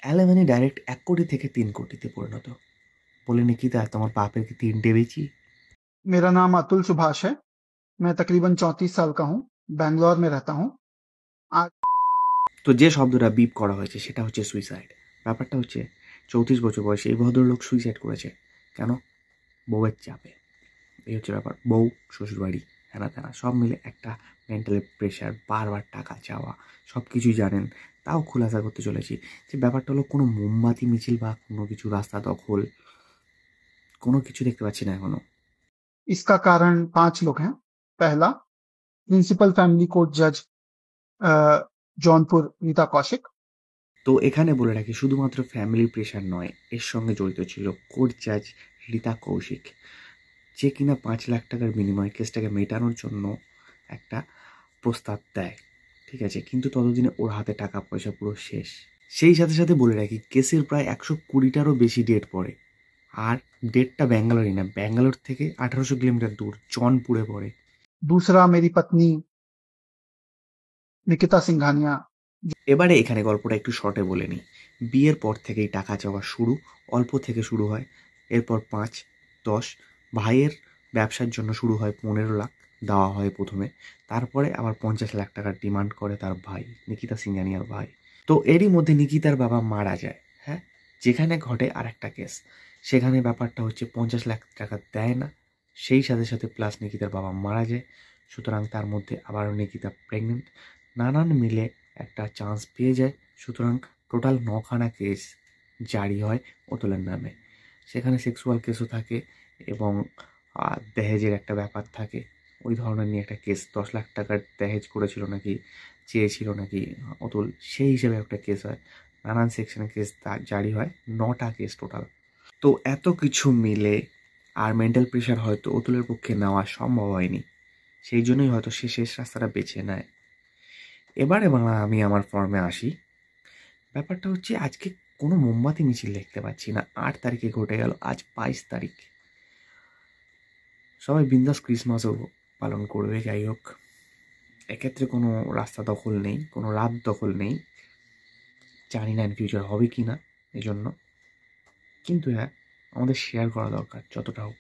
অ্যালেমানি direct 1 কোটি থেকে 3 কোটিতে পরিণত। বলে নিকিতা, তোমার বাপের কি 3টে বেচি? मेरा नाम अतुल सुभाष है। मैं तकरीबन 34 साल का हूँ। बैंगलोर में रहता हूँ। आज তো যে শব্দটা বিপ করা হয়েছে সেটা হচ্ছে সুইসাইড। ব্যাপারটা হচ্ছে 34 বছর বয়সে এই ভদ্রলোক সুইসাইড করেছে কেন? বউয়ের চাপে। এই হচ্ছে ব্যাপার। বউ, শ্বশুরবাড়ি, হ্যানা ত্যানা সব মিলে একটা মেন্টাল প্রেশার, বারবার টাকা চাওয়া, সব কিছুই জানেন। তাও খুলাসা করতে চলেছি যে ব্যাপারটা হলো কোনো মোমবাতি মিছিল বা কোনো কিছু রাস্তা দখল, কোনো কিছু দেখতে পাচ্ছি না এখনো। इसका कारण 5 लोग हैं। पहला, प्रिंसिपल फैमिली कोर्ट जज अ, जौनपुर रीता कौशिक। তো এখানে বলে রাখি, শুধুমাত্র ফ্যামিলি প্রেশার নয়, এর সঙ্গে জড়িত ছিল কোর্ট জাজ রীতা কৌশিক, যে কিনা 5 লাখ টাকার বিনিময়ে কেসটাকে মেটানোর জন্য একটা প্রস্তাব দেয়। ঠিক আছে, কিন্তু ততদিনে ওর হাতে টাকা পয়সা পুরো শেষ। সেই সাথে সাথে বলে রাখি, কেসের প্রায় 120টারও বেশি ডেট পড়ে। আর ডেটটা ব্যাঙ্গালোরই না, ব্যাঙ্গালোর থেকে 1800 কিলোমিটার দূর জনপুরে পড়ে। दूसरा, मेरी पत्नी निकिता सिंघानिया। এবারে এখানে গল্পটা একটু শর্টে বলে নিই। বিয়ের পর থেকেই টাকা চাওয়া শুরু। অল্প থেকে শুরু হয়, এরপর 5, 10। ভাইয়ের ব্যবসার জন্য শুরু হয় 15 লাখ দেওয়া হয় প্রথমে। তারপরে আবার 50 লাখ টাকার ডিমান্ড করে তার ভাই, নিকিতা সিংহানিয়ার ভাই। তো এরই মধ্যে নিকিতার বাবা মারা যায়। হ্যাঁ, যেখানে ঘটে আর একটা কেস। সেখানে ব্যাপারটা হচ্ছে 50 লাখ টাকা দেয় না, সেই সাথে সাথে প্লাস নিকিতার বাবা মারা যায়। সুতরাং তার মধ্যে আবারও নিকিতা প্রেগনেন্ট। নানান মিলে একটা চান্স পেয়ে যায়। সুতরাং টোটাল 9খানা কেস জারি হয় অতুলের নামে। সেখানে সেক্সুয়াল কেসও থাকে এবং দহেজের একটা ব্যাপার থাকে। ওই ধরনের নিয়ে একটা কেস, 10 লাখ টাকার দহেজ করেছিল নাকি, চেয়েছিল নাকি অতুল, সেই হিসেবে একটা কেস হয়। নানান সেকশনে কেস জারি হয়, 9টা কেস টোটাল। তো এত কিছু মিলে আর মেন্টাল প্রেশার হয়তো অতুলের পক্ষে নেওয়া সম্ভব হয়নি, সেই জন্যই হয়তো সে শেষ রাস্তাটা বেছে নেয়। এবারে আমি আমার ফর্মে আসি। ব্যাপারটা হচ্ছে আজকে কোনো মোমবাতি মিছিল দেখতে পাচ্ছি না। 8 তারিখে ঘটে গেল, আজ 22 তারিখ। সবাই বিন্দাস ক্রিসমাসও পালন করবে। যাই হোক, এক্ষেত্রে কোনো রাস্তা দখল নেই, কোনো রাত দখল নেই। জানি না ইন ফিউচার হবে কি না, এজন্য। কিন্তু হ্যাঁ, আমাদের শেয়ার করা দরকার যতটা হোক।